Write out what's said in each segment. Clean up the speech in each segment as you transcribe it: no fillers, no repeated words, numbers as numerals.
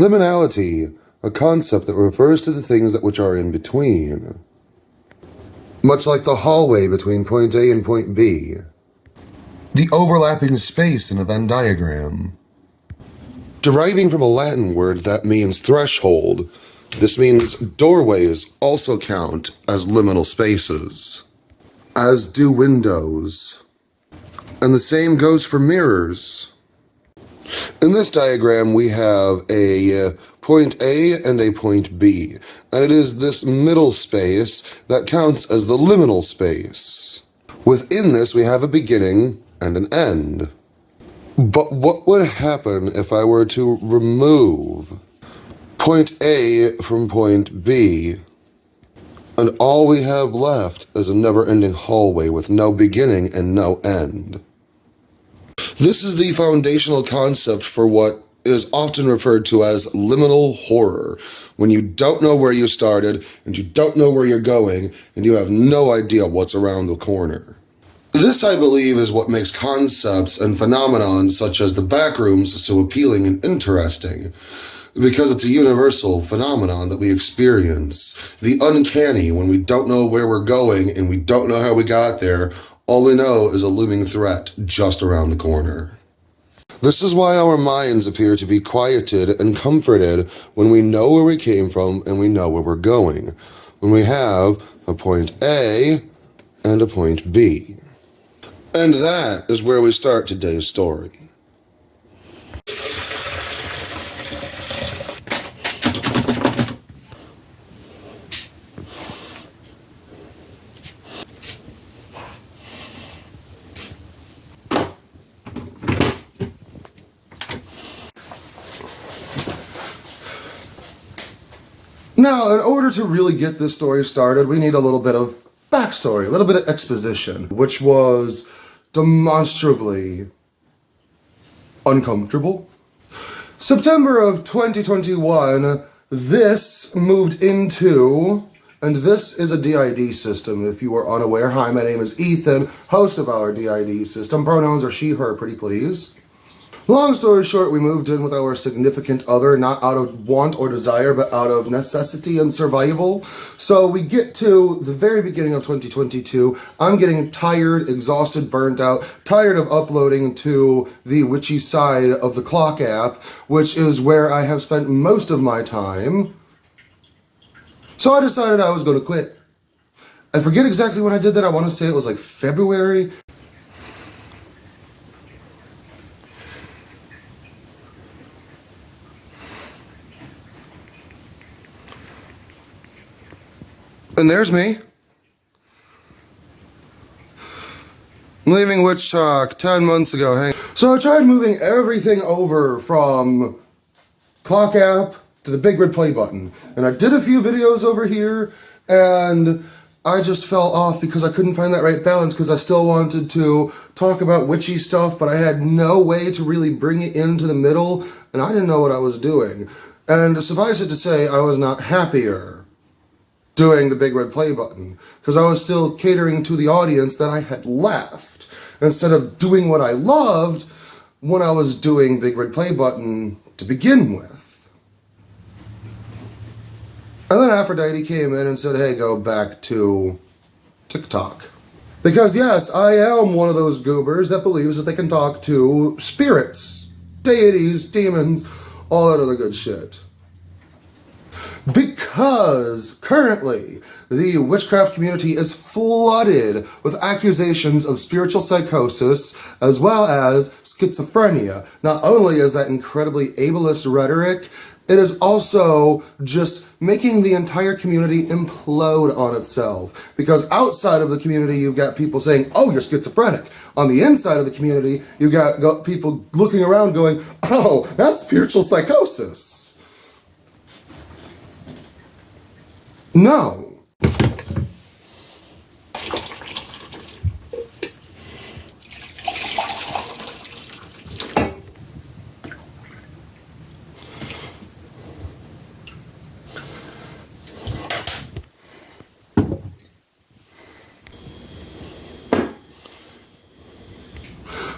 Liminality, a concept that refers to the things which are in between. Much like the hallway between point A and point B. The overlapping space in a Venn diagram. Deriving from a Latin word that means threshold, this means doorways also count as liminal spaces, as do windows. And the same goes for mirrors. In this diagram, we have a point A and a point B, and it is this middle space that counts as the liminal space. Within this, we have a beginning and an end. But what would happen if I were to remove point A from point B, and all we have left is a never-ending hallway with no beginning and no end? This is the foundational concept for what is often referred to as liminal horror, when you don't know where you started, and you don't know where you're going, and you have no idea what's around the corner. This, I believe, is what makes concepts and phenomenons such as the backrooms so appealing and interesting, because it's a universal phenomenon that we experience. The uncanny, when we don't know where we're going and we don't know how we got there. All we know is a looming threat just around the corner. This is why our minds appear to be quieted and comforted when we know where we came from and we know where we're going, when we have a point A and a point B. And that is where we start today's story. Now, in order to really get this story started, we need a little bit of backstory, a little bit of exposition, which was demonstrably uncomfortable. September of 2021, this moved into, and this is a DID system, if you are unaware. Hi, my name is Ethan, host of our DID system. Pronouns are she, her, pretty please. Long story short, we moved in with our significant other, not out of want or desire, but out of necessity and survival. So we get to the very beginning of 2022. I'm getting tired, exhausted, burned out, tired of uploading to the witchy side of the clock app, which is where I have spent most of my time. So I decided I was going to quit. I forget exactly when I did that. I want to say it was like February. And there's me. I'm leaving Witch Talk 10 months ago. So I tried moving everything over from Clock App to the big red play button. And I did a few videos over here, and I just fell off because I couldn't find that right balance, because I still wanted to talk about witchy stuff, but I had no way to really bring it into the middle, and I didn't know what I was doing. And suffice it to say, I was not happier doing the big red play button, because I was still catering to the audience that I had left, instead of doing what I loved when I was doing big red play button to begin with. And then Aphrodite came in and said, hey, go back to TikTok. Because yes, I am one of those goobers that believes that they can talk to spirits, deities, demons, all that other good shit. Because currently the witchcraft community is flooded with accusations of spiritual psychosis as well as schizophrenia. Not only is that incredibly ableist rhetoric, it is also just making the entire community implode on itself. Because outside of the community, you've got people saying, oh, you're schizophrenic. On the inside of the community, you've got people looking around going, oh, that's spiritual psychosis. No.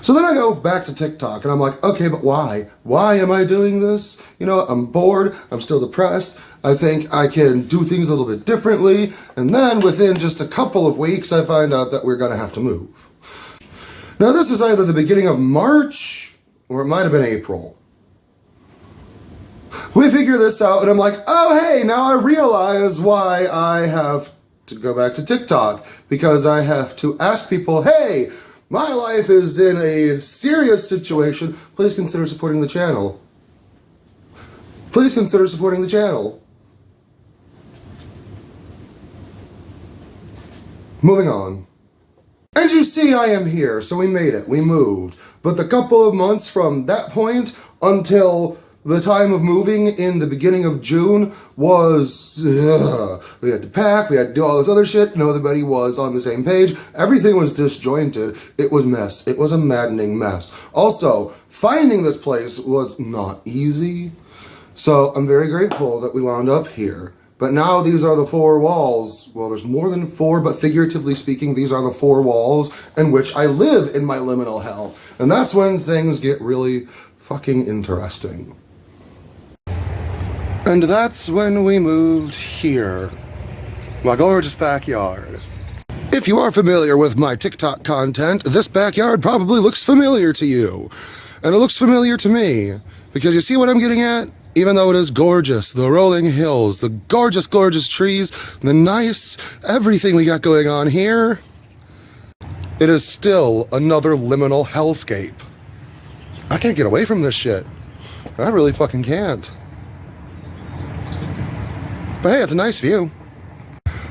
So then I go back to TikTok and I'm like, okay, but why? Why am I doing this? You know, I'm bored, I'm still depressed, I think I can do things a little bit differently, and then within just a couple of weeks I find out that we're gonna have to move. Now this is either the beginning of March, or it might have been April. We figure this out and I'm like, oh hey, now I realize why I have to go back to TikTok, because I have to ask people, hey, my life is in a serious situation, please consider supporting the channel. Please consider supporting the channel. Moving on. And you see I am here, so we made it, we moved. But the couple of months from that point until the time of moving in the beginning of June was, we had to pack, we had to do all this other shit, nobody was on the same page, everything was disjointed, it was mess, it was a maddening mess. Also, finding this place was not easy, so I'm very grateful that we wound up here. But now these are the four walls, well there's more than four, but figuratively speaking, these are the four walls in which I live in my liminal hell. And that's when things get really fucking interesting. And that's when we moved here. My gorgeous backyard. If you are familiar with my TikTok content, this backyard probably looks familiar to you. And it looks familiar to me. Because you see what I'm getting at? Even though it is gorgeous, the rolling hills, the gorgeous, gorgeous trees, the nice everything we got going on here, it is still another liminal hellscape. I can't get away from this shit. I really fucking can't. But hey, it's a nice view.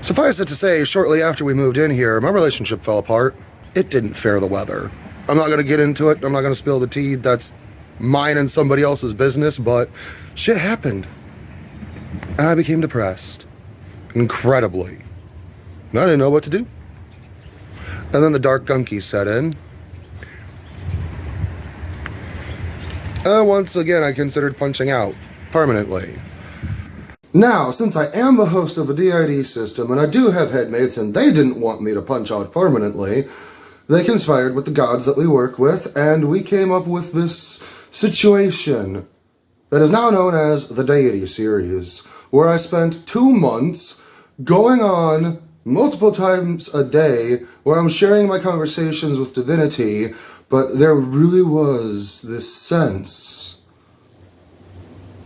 Suffice it to say, shortly after we moved in here, my relationship fell apart. It didn't fare the weather. I'm not gonna get into it, I'm not gonna spill the tea, that's mine and somebody else's business, but shit happened. And I became depressed. Incredibly. And I didn't know what to do. And then the dark gunky set in. And once again, I considered punching out. Permanently. Now, since I am the host of a DID system, and I do have headmates, and they didn't want me to punch out permanently, they conspired with the gods that we work with, and we came up with this situation that is now known as the Deity series, where I spent 2 months going on multiple times a day, where I'm sharing my conversations with divinity, but there really was this sense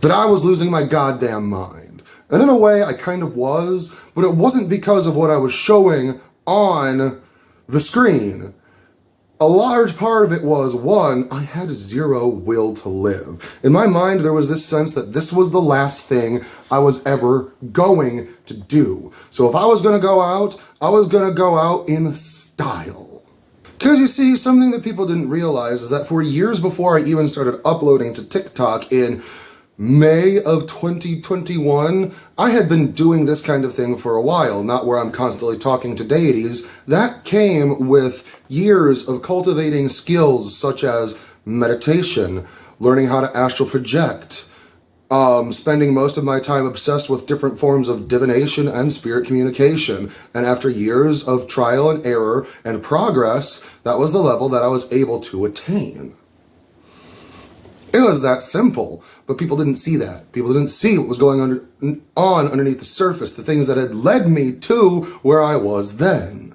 that I was losing my goddamn mind. And in a way, I kind of was, but it wasn't because of what I was showing on the screen. A large part of it was, one, I had zero will to live. In my mind, there was this sense that this was the last thing I was ever going to do. So if I was gonna go out, I was gonna go out in style. Because you see, something that people didn't realize is that for years before I even started uploading to TikTok in May of 2021, I had been doing this kind of thing for a while, not where I'm constantly talking to deities. That came with years of cultivating skills such as meditation, learning how to astral project, spending most of my time obsessed with different forms of divination and spirit communication. And after years of trial and error and progress, that was the level that I was able to attain. It was that simple, but people didn't see that. People didn't see what was going on underneath the surface, the things that had led me to where I was then.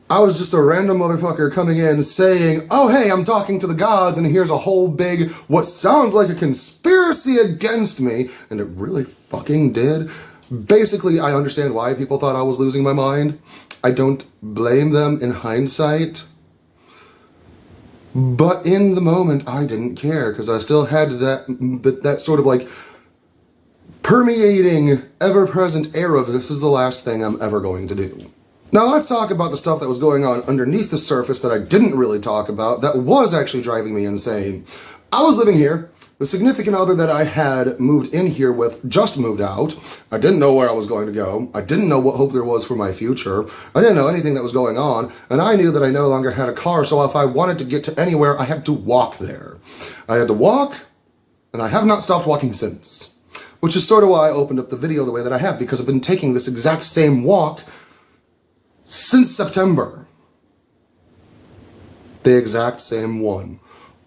I was just a random motherfucker coming in saying, oh hey, I'm talking to the gods, and here's a whole big, what sounds like a conspiracy against me, and it really fucking did. Basically, I understand why people thought I was losing my mind. I don't blame them in hindsight. But in the moment, I didn't care, because I still had that sort of like permeating, ever-present air of this is the last thing I'm ever going to do. Now let's talk about the stuff that was going on underneath the surface that I didn't really talk about, that was actually driving me insane. I was living here. The significant other that I had moved in here with just moved out. I didn't know where I was going to go. I didn't know what hope there was for my future. I didn't know anything that was going on. And I knew that I no longer had a car, so if I wanted to get to anywhere, I had to walk there. I had to walk, and I have not stopped walking since. Which is sort of why I opened up the video the way that I have, because I've been taking this exact same walk since September. The exact same one.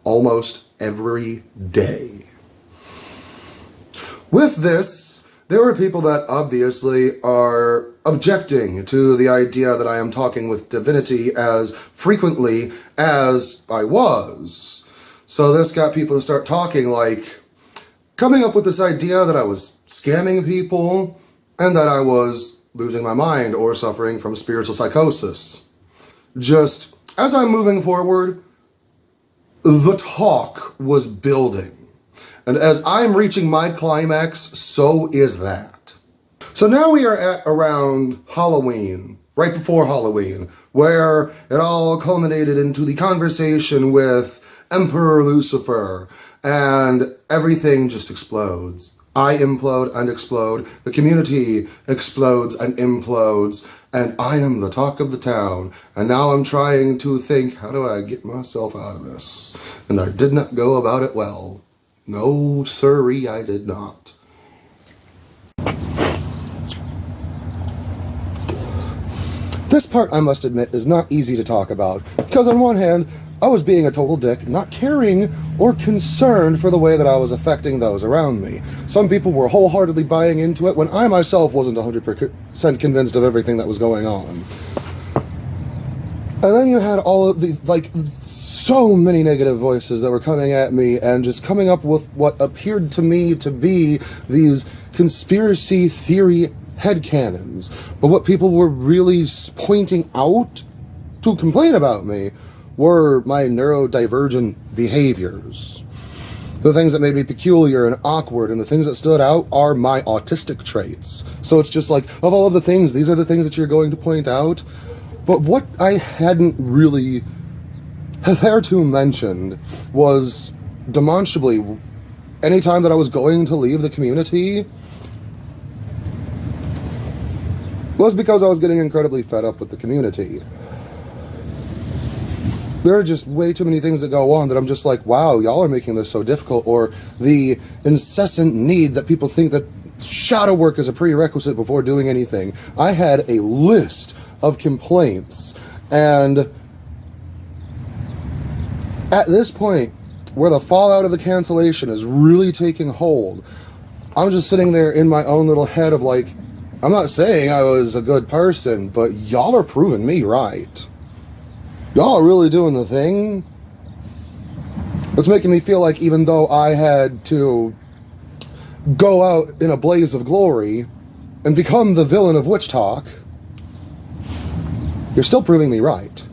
Almost every day. With this, there are people that obviously are objecting to the idea that I am talking with divinity as frequently as I was. So this got people to start talking, like, coming up with this idea that I was scamming people and that I was losing my mind or suffering from spiritual psychosis. Just as I'm moving forward, the talk was building. And as I'm reaching my climax, so is that. So now we are at around Halloween, right before Halloween, where it all culminated into the conversation with Emperor Lucifer, and everything just explodes. I implode and explode, the community explodes and implodes, and I am the talk of the town. And now I'm trying to think, how do I get myself out of this? And I did not go about it well. No, sirree, I did not. This part, I must admit, is not easy to talk about, because on one hand, I was being a total dick, not caring or concerned for the way that I was affecting those around me. Some people were wholeheartedly buying into it when I myself wasn't 100% convinced of everything that was going on. And then you had all of the, so many negative voices that were coming at me and just coming up with what appeared to me to be these conspiracy theory headcanons. But what people were really pointing out to complain about me were my neurodivergent behaviors. The things that made me peculiar and awkward, and the things that stood out are my autistic traits. So it's just like, of all of the things, these are the things that you're going to point out. But what I hadn't really hitherto mentioned was demonstrably, anytime that I was going to leave the community, was because I was getting incredibly fed up with the community. There are just way too many things that go on that I'm just like, wow, y'all are making this so difficult, or the incessant need that people think that shadow work is a prerequisite before doing anything. I had a list of complaints, and at this point, where the fallout of the cancellation is really taking hold, I'm just sitting there in my own little head of like, I'm not saying I was a good person, but y'all are proving me right. Y'all are really doing the thing. It's making me feel like even though I had to go out in a blaze of glory and become the villain of Witch Talk, you're still proving me right.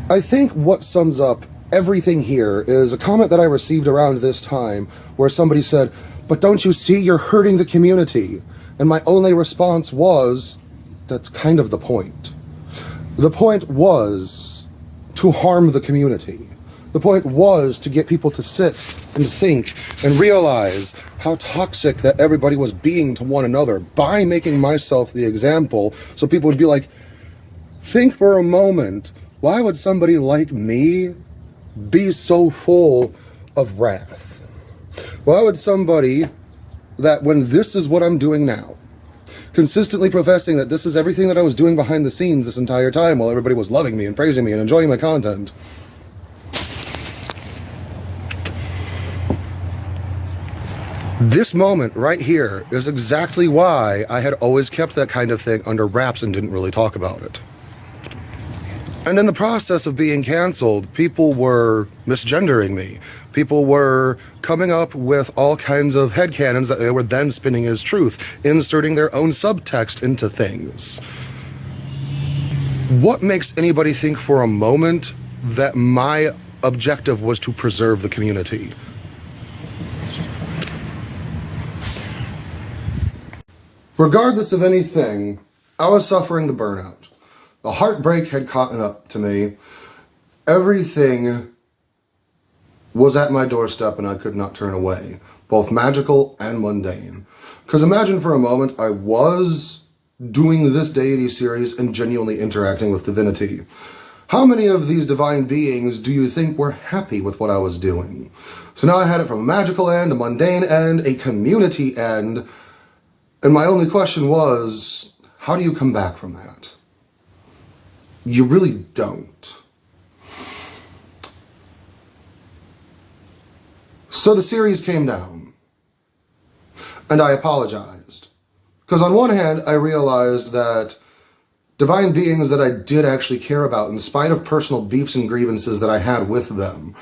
I think what sums up everything here is a comment that I received around this time where somebody said, but don't you see you're hurting the community? And my only response was, that's kind of the point. The point was to harm the community. The point was to get people to sit and think and realize how toxic that everybody was being to one another by making myself the example, so people would be like, think for a moment, why would somebody like me be so full of wrath? Why would somebody that, when this is what I'm doing now, consistently professing that this is everything that I was doing behind the scenes this entire time while everybody was loving me and praising me and enjoying my content, this moment right here is exactly why I had always kept that kind of thing under wraps and didn't really talk about it. And in the process of being canceled, people were misgendering me. People were coming up with all kinds of headcanons that they were then spinning as truth, inserting their own subtext into things. What makes anybody think for a moment that my objective was to preserve the community? Regardless of anything, I was suffering the burnout. The heartbreak had caught up to me. Everything was at my doorstep and I could not turn away, both magical and mundane. Because imagine for a moment I was doing this deity series and genuinely interacting with divinity. How many of these divine beings do you think were happy with what I was doing? So now I had it from a magical end, a mundane end, a community end, and my only question was, how do you come back from that? You really don't. So the series came down, and I apologized. Because on one hand, I realized that divine beings that I did actually care about, in spite of personal beefs and grievances that I had with them,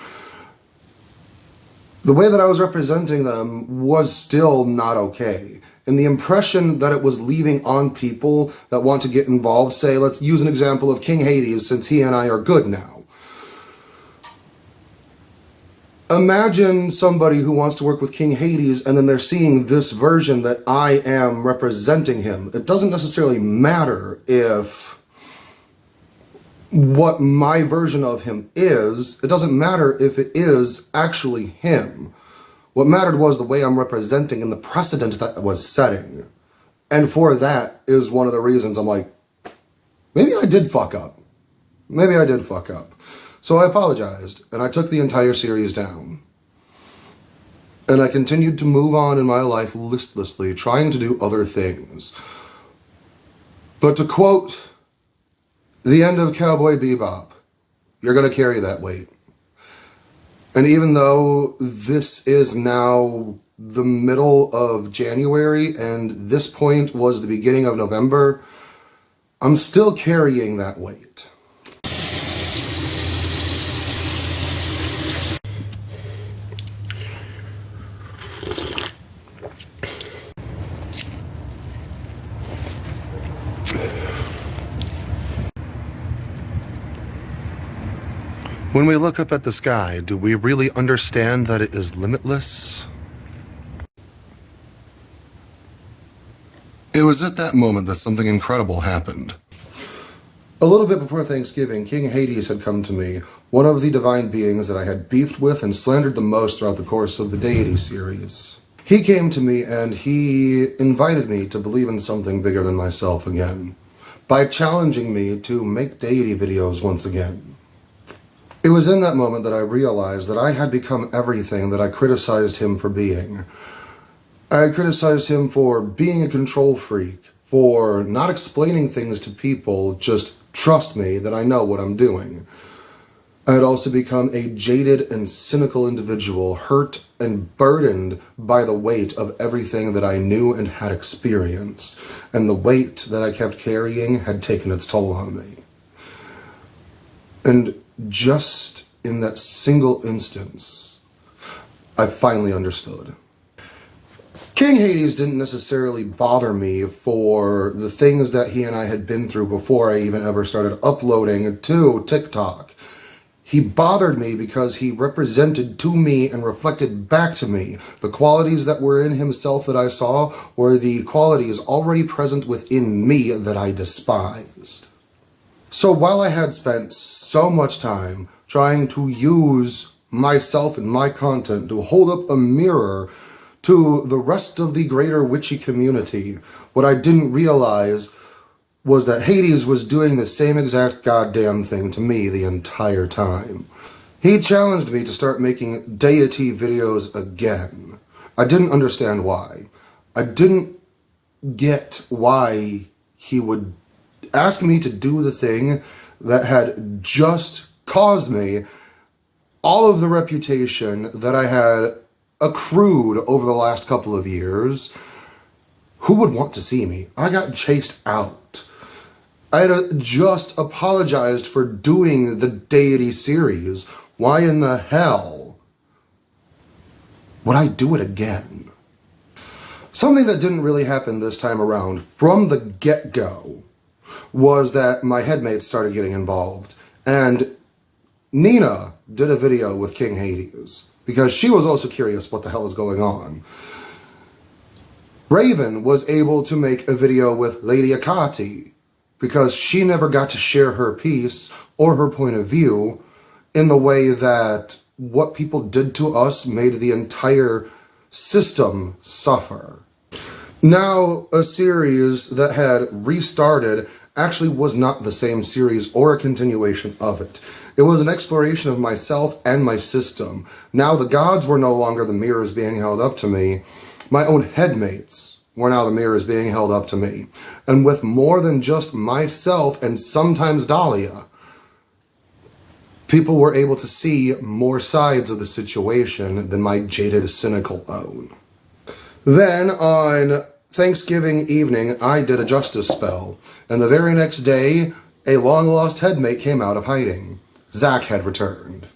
the way that I was representing them was still not okay. And the impression that it was leaving on people that want to get involved, say, let's use an example of King Hades, since he and I are good now. Imagine somebody who wants to work with King Hades and then they're seeing this version that I am representing him. It doesn't necessarily matter if what my version of him is. It doesn't matter if it is actually him. What mattered was the way I'm representing and the precedent that I was setting. And for that is one of the reasons I'm like, maybe I did fuck up. Maybe I did fuck up. So I apologized, and I took the entire series down. And I continued to move on in my life listlessly, trying to do other things. But to quote the end of Cowboy Bebop, you're going to carry that weight. And even though this is now the middle of January, and this point was the beginning of November, I'm still carrying that weight. When we look up at the sky, do we really understand that it is limitless? It was at that moment that something incredible happened. A little bit before Thanksgiving, King Hades had come to me, one of the divine beings that I had beefed with and slandered the most throughout the course of the deity series. He came to me and he invited me to believe in something bigger than myself again, by challenging me to make deity videos once again. It was in that moment that I realized that I had become everything that I criticized him for being. I criticized him for being a control freak, for not explaining things to people, just trust me that I know what I'm doing. I had also become a jaded and cynical individual, hurt and burdened by the weight of everything that I knew and had experienced, and the weight that I kept carrying had taken its toll on me. And just in that single instance, I finally understood. King Hades didn't necessarily bother me for the things that he and I had been through before I even ever started uploading to TikTok. He bothered me because he represented to me and reflected back to me the qualities that were in himself that I saw were the qualities already present within me that I despised. So while I had spent so much time trying to use myself and my content to hold up a mirror to the rest of the greater witchy community, what I didn't realize was that Hades was doing the same exact goddamn thing to me the entire time. He challenged me to start making deity videos again. I didn't understand why. I didn't get why he would ask me to do the thing that had just caused me all of the reputation that I had accrued over the last couple of years. Who would want to see me? I got chased out. I had just apologized for doing the deity series. Why in the hell would I do it again? Something that didn't really happen this time around from the get-go was that my headmates started getting involved. And Nina did a video with King Hades because she was also curious what the hell is going on. Raven was able to make a video with Lady Akati because she never got to share her piece or her point of view in the way that what people did to us made the entire system suffer. Now, a series that had restarted actually was not the same series or a continuation of it. It was an exploration of myself and my system. Now the gods were no longer the mirrors being held up to me. My own headmates were now the mirrors being held up to me. And with more than just myself and sometimes Dahlia, People were able to see more sides of the situation than my jaded, cynical own. Then, on Thanksgiving evening, I did a justice spell, and the very next day, a long-lost headmate came out of hiding. Zach had returned.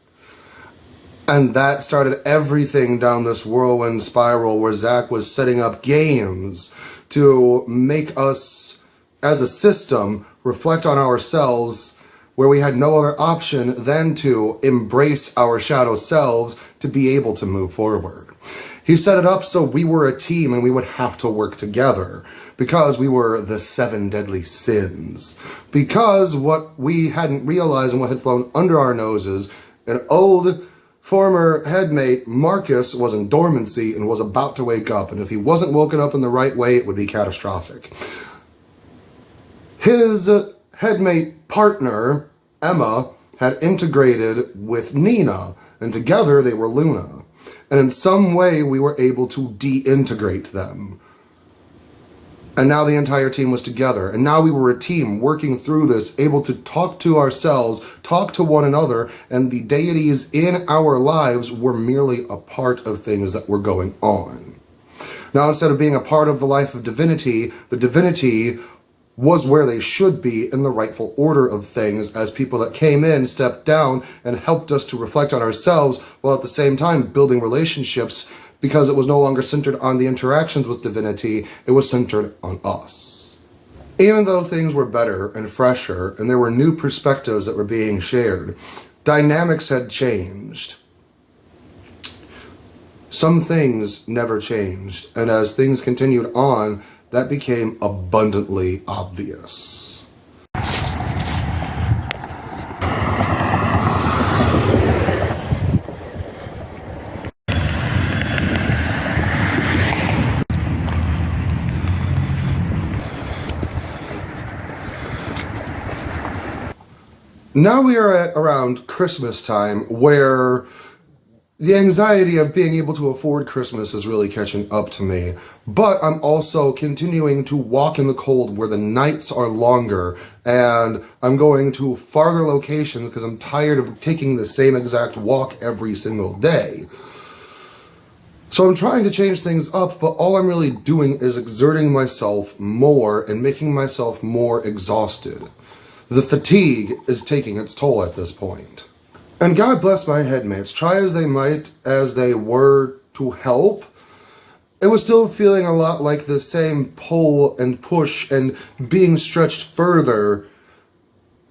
And that started everything down this whirlwind spiral where Zach was setting up games to make us, as a system, reflect on ourselves, where we had no other option than to embrace our shadow selves to be able to move forward. He set it up so we were a team and we would have to work together because we were the 7 deadly sins. Because what we hadn't realized and what had flown under our noses, an old former headmate, Marcus, was in dormancy and was about to wake up. And if he wasn't woken up in the right way, it would be catastrophic. His headmate partner, Emma, had integrated with Nina, and together they were Luna. And in some way, we were able to de-integrate them. And now the entire team was together. And now we were a team working through this, able to talk to ourselves, talk to one another, and the deities in our lives were merely a part of things that were going on. Now, instead of being a part of the life of divinity, the divinity was where they should be in the rightful order of things, as people that came in, stepped down, and helped us to reflect on ourselves, while at the same time building relationships, because it was no longer centered on the interactions with divinity, it was centered on us. Even though things were better and fresher, and there were new perspectives that were being shared, dynamics had changed. Some things never changed, and as things continued on, that became abundantly obvious. Now we are at around Christmas time, where the anxiety of being able to afford Christmas is really catching up to me, but I'm also continuing to walk in the cold where the nights are longer, and I'm going to farther locations because I'm tired of taking the same exact walk every single day. So I'm trying to change things up, but all I'm really doing is exerting myself more and making myself more exhausted. The fatigue is taking its toll at this point. And God bless my headmates, try as they might, as they were to help, it was still feeling a lot like the same pull and push and being stretched further,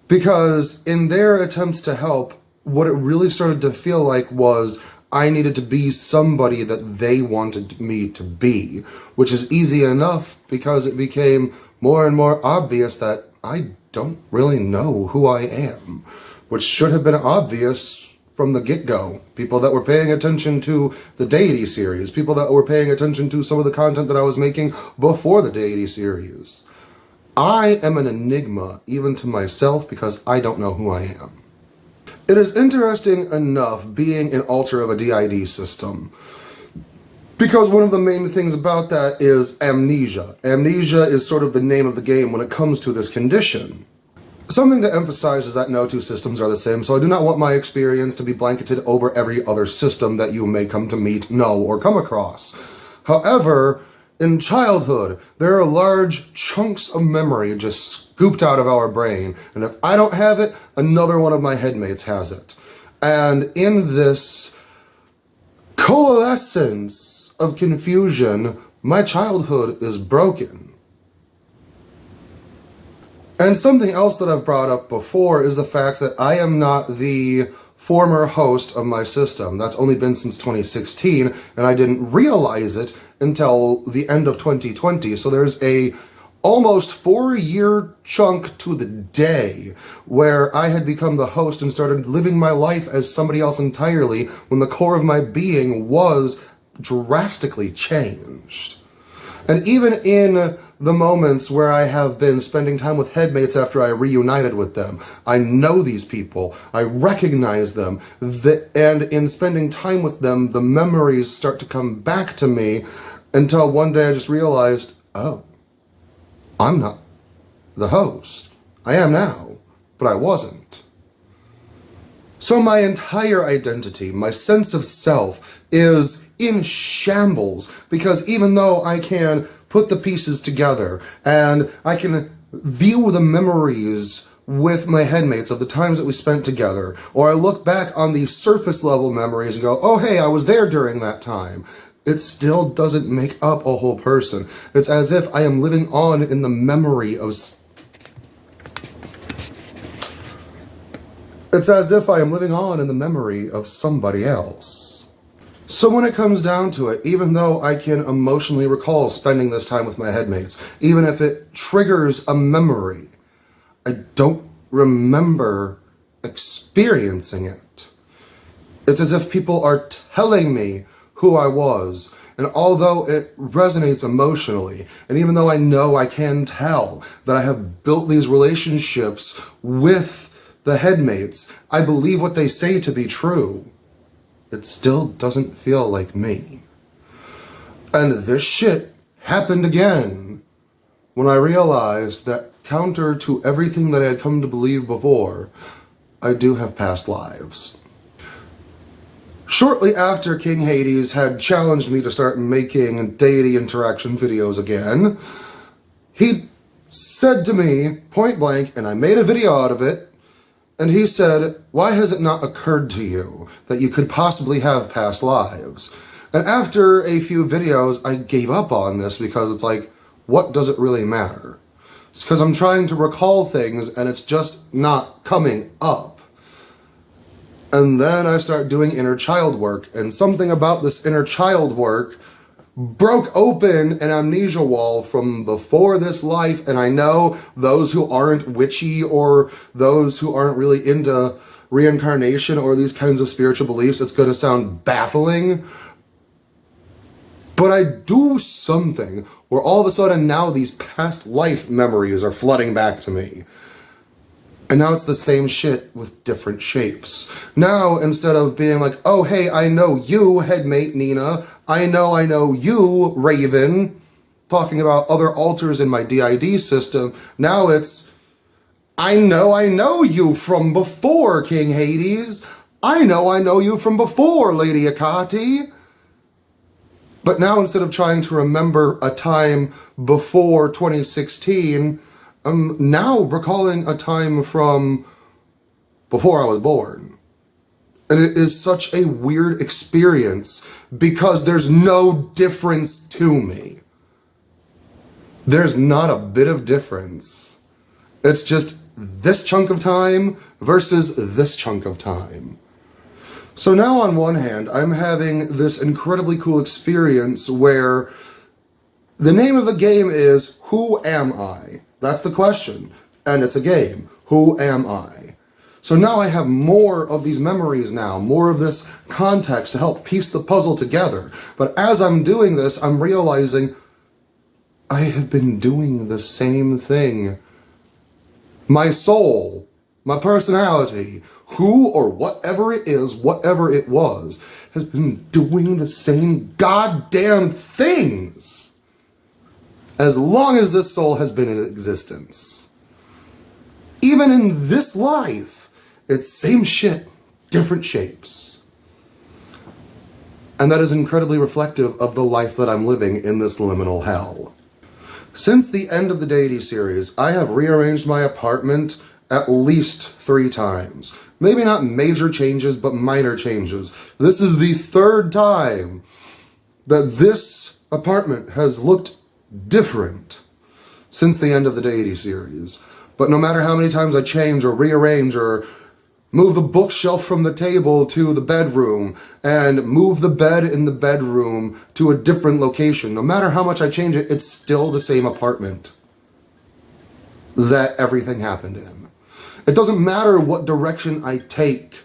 because in their attempts to help, what it really started to feel like was I needed to be somebody that they wanted me to be, which is easy enough because it became more and more obvious that I don't really know who I am. Which should have been obvious from the get-go. People that were paying attention to the Deity series, people that were paying attention to some of the content that I was making before the Deity series. I am an enigma, even to myself, because I don't know who I am. It is interesting enough being an alter of a DID system, because one of the main things about that is amnesia. Amnesia is sort of the name of the game when it comes to this condition. Something to emphasize is that no two systems are the same, so I do not want my experience to be blanketed over every other system that you may come to meet, know, or come across. However, in childhood, there are large chunks of memory just scooped out of our brain, and if I don't have it, another one of my headmates has it. And in this coalescence of confusion, my childhood is broken. And something else that I've brought up before is the fact that I am not the former host of my system. That's only been since 2016, and I didn't realize it until the end of 2020. So there's a almost 4-year chunk to the day where I had become the host and started living my life as somebody else entirely, when the core of my being was drastically changed. And even in the moments where I have been spending time with headmates after I reunited with them, I know these people, I recognize them, and in spending time with them, the memories start to come back to me, until one day I just realized, oh, I'm not the host. I am now, but I wasn't. So my entire identity, my sense of self, is in shambles, because even though I can put the pieces together and I can view the memories with my headmates of the times that we spent together, or I look back on the surface level memories and go, oh hey, I was there during that time, it still doesn't make up a whole person. It's as if I am living on in the memory of... It's as if I am living on in the memory of somebody else. So when it comes down to it, even though I can emotionally recall spending this time with my headmates, even if it triggers a memory, I don't remember experiencing it. It's as if people are telling me who I was, and although it resonates emotionally, and even though I know I can tell that I have built these relationships with the headmates, I believe what they say to be true, it still doesn't feel like me. And this shit happened again when I realized that, counter to everything that I had come to believe before, I do have past lives. Shortly after King Hades had challenged me to start making deity interaction videos again, he said to me, point blank, and I made a video out of it, and he said, why has it not occurred to you that you could possibly have past lives? And after a few videos, I gave up on this because it's like, what does it really matter? It's because I'm trying to recall things and it's just not coming up. And then I start doing inner child work, and something about this inner child work broke open an amnesia wall from before this life. And I know those who aren't witchy or those who aren't really into reincarnation or these kinds of spiritual beliefs, it's going to sound baffling. But I do something where all of a sudden now these past life memories are flooding back to me. And now it's the same shit with different shapes. Now, instead of being like, oh, hey, I know you, headmate Nina. I know you, Raven. Talking about other altars in my DID system. Now it's, I know you from before, King Hades. I know you from before, Lady Akati. But now, instead of trying to remember a time before 2016, I'm now recalling a time from before I was born. And it is such a weird experience because there's no difference to me. There's not a bit of difference. It's just this chunk of time versus this chunk of time. So now on one hand, I'm having this incredibly cool experience where the name of the game is, who am I? That's the question. And it's a game. Who am I? So now I have more of these memories now, more of this context to help piece the puzzle together. But as I'm doing this, I'm realizing I have been doing the same thing. My soul, my personality, who or whatever it is, whatever it was, has been doing the same goddamn things as long as this soul has been in existence. Even in this life, it's same shit, different shapes. And that is incredibly reflective of the life that I'm living in this liminal hell. Since the end of the Deity series, I have rearranged my apartment at least 3 times. Maybe not major changes, but minor changes. This is the 3rd time that this apartment has looked different since the end of the Deity series. But no matter how many times I change or rearrange or move the bookshelf from the table to the bedroom and move the bed in the bedroom to a different location, no matter how much I change it, it's still the same apartment that everything happened in. It doesn't matter what direction I take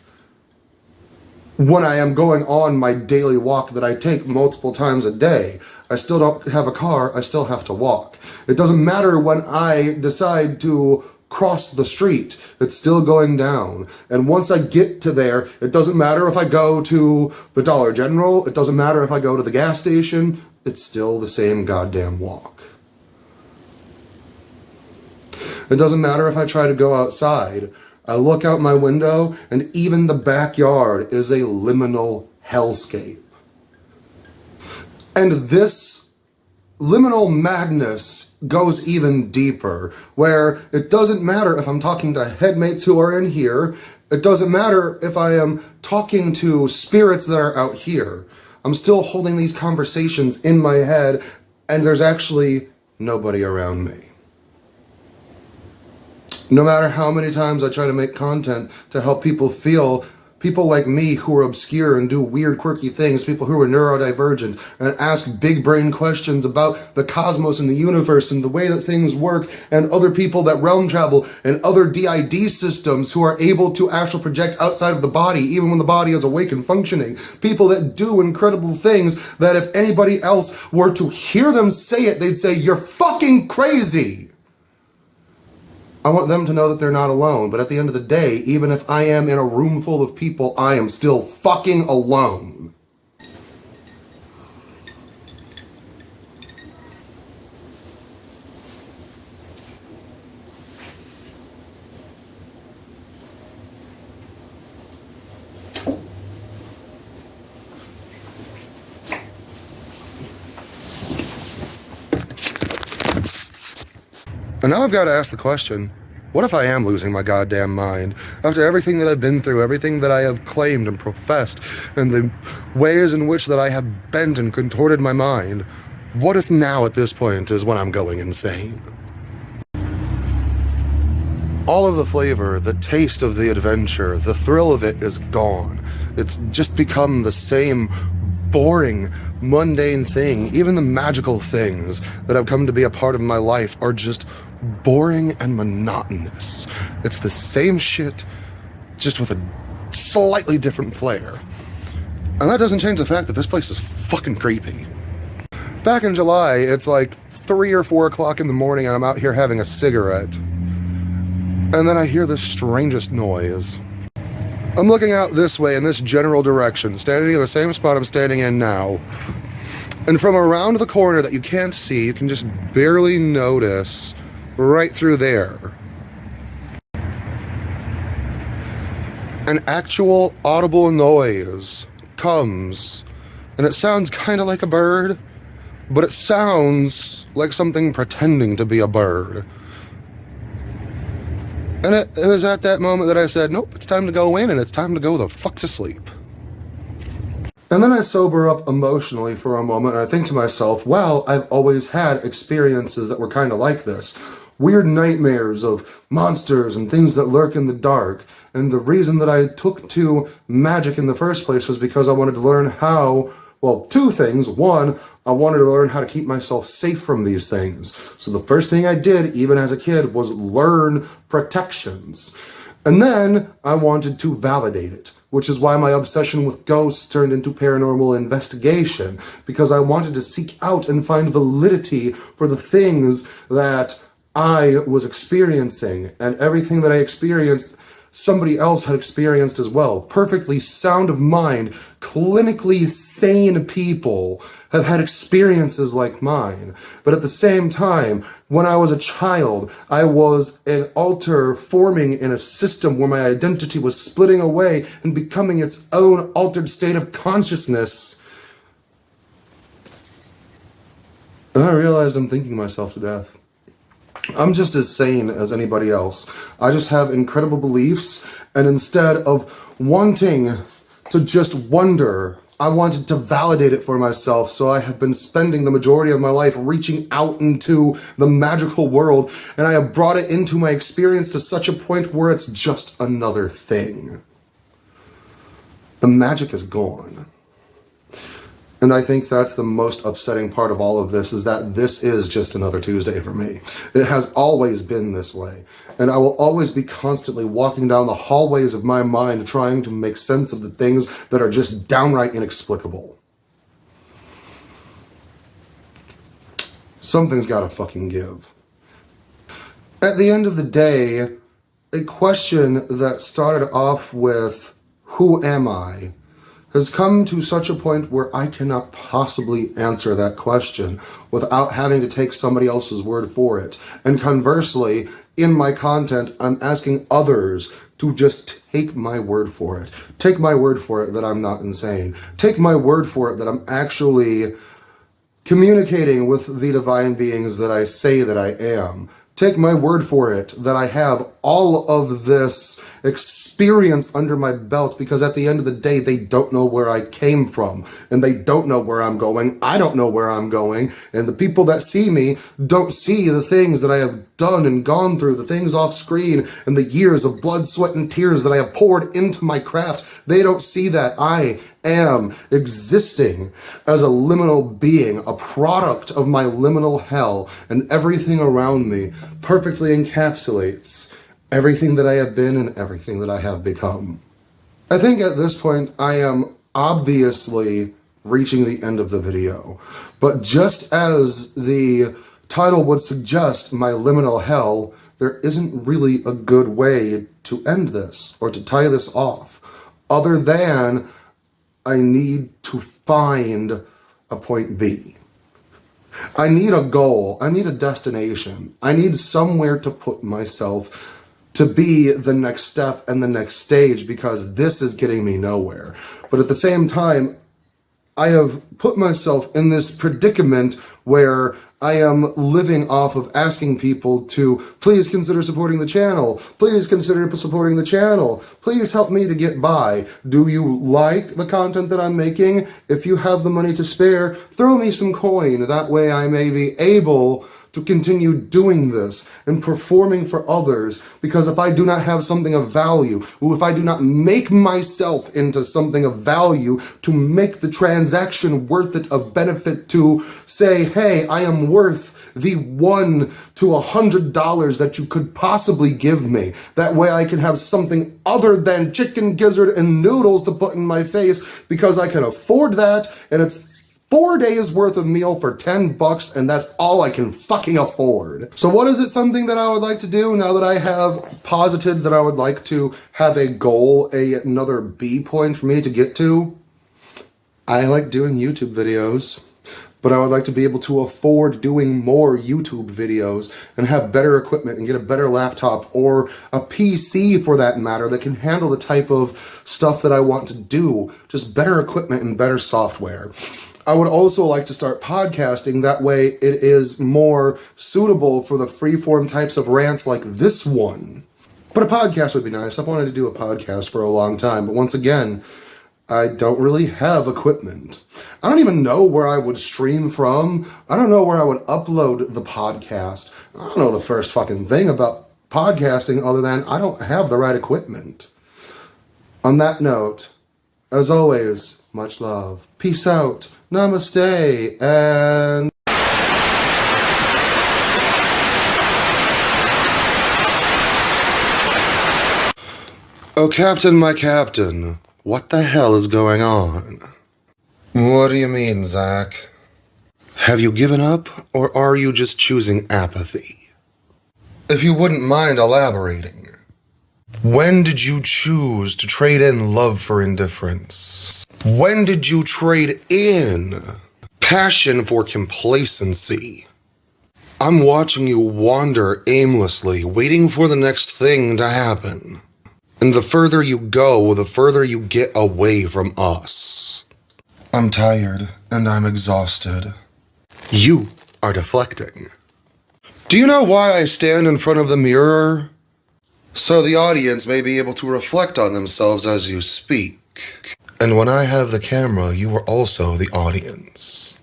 when I am going on my daily walk that I take multiple times a day. I still don't have a car, I still have to walk. It doesn't matter when I decide to cross the street, it's still going down. And once I get to there, it doesn't matter if I go to the Dollar General, it doesn't matter if I go to the gas station, it's still the same goddamn walk. It doesn't matter if I try to go outside. I look out my window, and even the backyard is a liminal hellscape. And this liminal madness goes even deeper, where it doesn't matter if I'm talking to headmates who are in here, it doesn't matter if I am talking to spirits that are out here. I'm still holding these conversations in my head, and there's actually nobody around me. No matter how many times I try to make content to help people feel, people like me who are obscure and do weird, quirky things, people who are neurodivergent and ask big brain questions about the cosmos and the universe and the way that things work, and other people that realm travel and other DID systems who are able to astral project outside of the body even when the body is awake and functioning. People that do incredible things that if anybody else were to hear them say it, they'd say, "You're fucking crazy." I want them to know that they're not alone, but at the end of the day, even if I am in a room full of people, I am still fucking alone. And now I've got to ask the question, what if I am losing my goddamn mind? After everything that I've been through, everything that I have claimed and professed, and the ways in which that I have bent and contorted my mind, what if now at this point is when I'm going insane? All of the flavor, the taste of the adventure, the thrill of it is gone. It's just become the same boring, mundane thing. Even the magical things that have come to be a part of my life are just boring and monotonous. It's the same shit, just with a slightly different flair. And that doesn't change the fact that this place is fucking creepy. Back in July, it's like 3 or 4 o'clock in the morning and I'm out here having a cigarette. And then I hear the strangest noise. I'm looking out this way in this general direction, standing in the same spot I'm standing in now. And from around the corner that you can't see, you can just barely notice right through there, an actual audible noise comes, and it sounds kind of like a bird, but it sounds like something pretending to be a bird. And it was at that moment that I said, nope, it's time to go in and it's time to go the fuck to sleep. And then I sober up emotionally for a moment and I think to myself, well, I've always had experiences that were kind of like this. Weird nightmares of monsters and things that lurk in the dark. And the reason that I took to magic in the first place was because I wanted to learn how, well, 2 things. One, I wanted to learn how to keep myself safe from these things. So the first thing I did, even as a kid, was learn protections. And then I wanted to validate it, which is why my obsession with ghosts turned into paranormal investigation, because I wanted to seek out and find validity for the things that I was experiencing, and everything that I experienced, somebody else had experienced as well. Perfectly sound of mind, clinically sane people have had experiences like mine. But at the same time, when I was a child, I was an alter forming in a system where my identity was splitting away and becoming its own altered state of consciousness. And I realized I'm thinking myself to death. I'm just as sane as anybody else. I just have incredible beliefs, and instead of wanting to just wonder, I wanted to validate it for myself, so I have been spending the majority of my life reaching out into the magical world, and I have brought it into my experience to such a point where it's just another thing. The magic is gone. And I think that's the most upsetting part of all of this, is that this is just another Tuesday for me. It has always been this way. And I will always be constantly walking down the hallways of my mind trying to make sense of the things that are just downright inexplicable. Something's gotta fucking give. At the end of the day, a question that started off with, who am I, has come to such a point where I cannot possibly answer that question without having to take somebody else's word for it. And conversely, in my content, I'm asking others to just take my word for it. Take my word for it that I'm not insane. Take my word for it that I'm actually communicating with the divine beings that I say that I am. Take my word for it that I have all of this experience under my belt, because at the end of the day, they don't know where I came from, and they don't know where I'm going. I don't know where I'm going, and the people that see me don't see the things that I have done and gone through, the things off screen, and the years of blood, sweat, and tears that I have poured into my craft. They don't see that I am existing as a liminal being, a product of my liminal hell, and everything around me perfectly encapsulates everything that I have been and everything that I have become. I think at this point I am obviously reaching the end of the video, but just as the title would suggest, my liminal hell, there isn't really a good way to end this or to tie this off, other than I need to find a point B. I need a goal. I need a destination. I need somewhere to put myself to be the next step and the next stage, because this is getting me nowhere. But at the same time, I have put myself in this predicament where I am living off of asking people to please consider supporting the channel. Please consider supporting the channel. Please help me to get by. Do you like the content that I'm making? If you have the money to spare, throw me some coin. That way I may be able to continue doing this and performing for others, because if I do not have something of value, or if I do not make myself into something of value to make the transaction worth it, of benefit, to say, hey, I am worth the $1 to $100 that you could possibly give me. That way I can have something other than chicken gizzard and noodles to put in my face, because I can afford that, and it's 4 days worth of meal for $10, and that's all I can fucking afford. So what is it something that I would like to do now that I have posited that I would like to have a goal, another B point for me to get to? I like doing YouTube videos, but I would like to be able to afford doing more YouTube videos and have better equipment and get a better laptop or a PC for that matter that can handle the type of stuff that I want to do. Just better equipment and better software. I would also like to start podcasting. That way it is more suitable for the freeform types of rants like this one. But a podcast would be nice. I've wanted to do a podcast for a long time. But once again, I don't really have equipment. I don't even know where I would stream from. I don't know where I would upload the podcast. I don't know the first fucking thing about podcasting other than I don't have the right equipment. On that note, as always, much love. Peace out. Namaste. And... Oh, Captain, my Captain. What the hell is going on? What do you mean, Zach? Have you given up, or are you just choosing apathy? If you wouldn't mind elaborating. When did you choose to trade in love for indifference? When did you trade in passion for complacency? I'm watching you wander aimlessly, waiting for the next thing to happen. And the further you go, the further you get away from us. I'm tired, and I'm exhausted. You are deflecting. Do you know why I stand in front of the mirror? So the audience may be able to reflect on themselves as you speak. And when I have the camera, you are also the audience.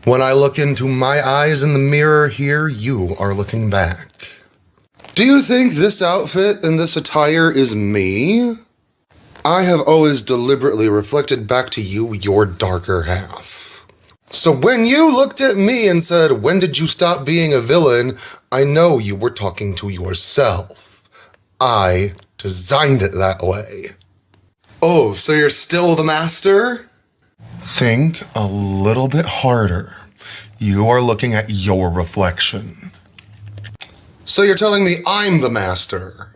When I look into my eyes in the mirror here, you are looking back. Do you think this outfit and this attire is me? I have always deliberately reflected back to you your darker half. So when you looked at me and said, when did you stop being a villain? I know you were talking to yourself. I designed it that way. Oh, so you're still the master? Think a little bit harder. You are looking at your reflection. So you're telling me I'm the master?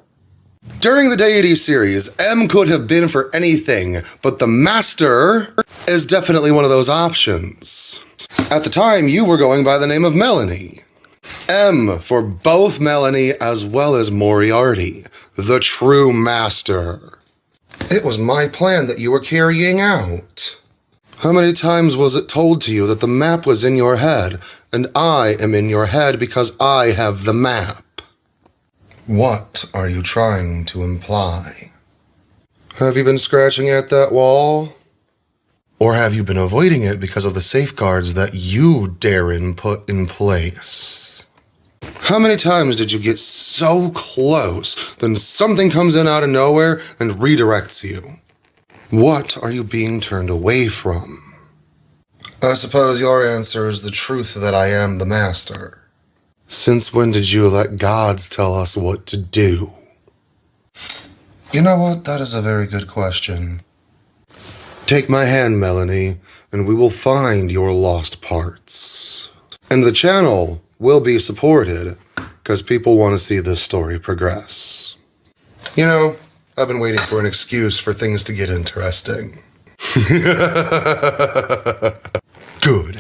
During the Deity series, M could have been for anything, but the master is definitely one of those options. At the time, you were going by the name of Melanie. M for both Melanie as well as Moriarty. the true master. It was my plan that you were carrying out. How many times was it told to you that the map was in your head, and I am in your head because I have the map? What are you trying to imply? Have you been scratching at that wall? Or have you been avoiding it because of the safeguards that you, Darren, put in place? How many times did you get so close, then something comes in out of nowhere and redirects you? What are you being turned away from? I suppose your answer is the truth that I am the master. Since when did you let gods tell us what to do? You know what? That is a very good question. Take my hand, Melanie, and we will find your lost parts. And the channel will be supported because people want to see this story progress. You know, I've been waiting for an excuse for things to get interesting. Good.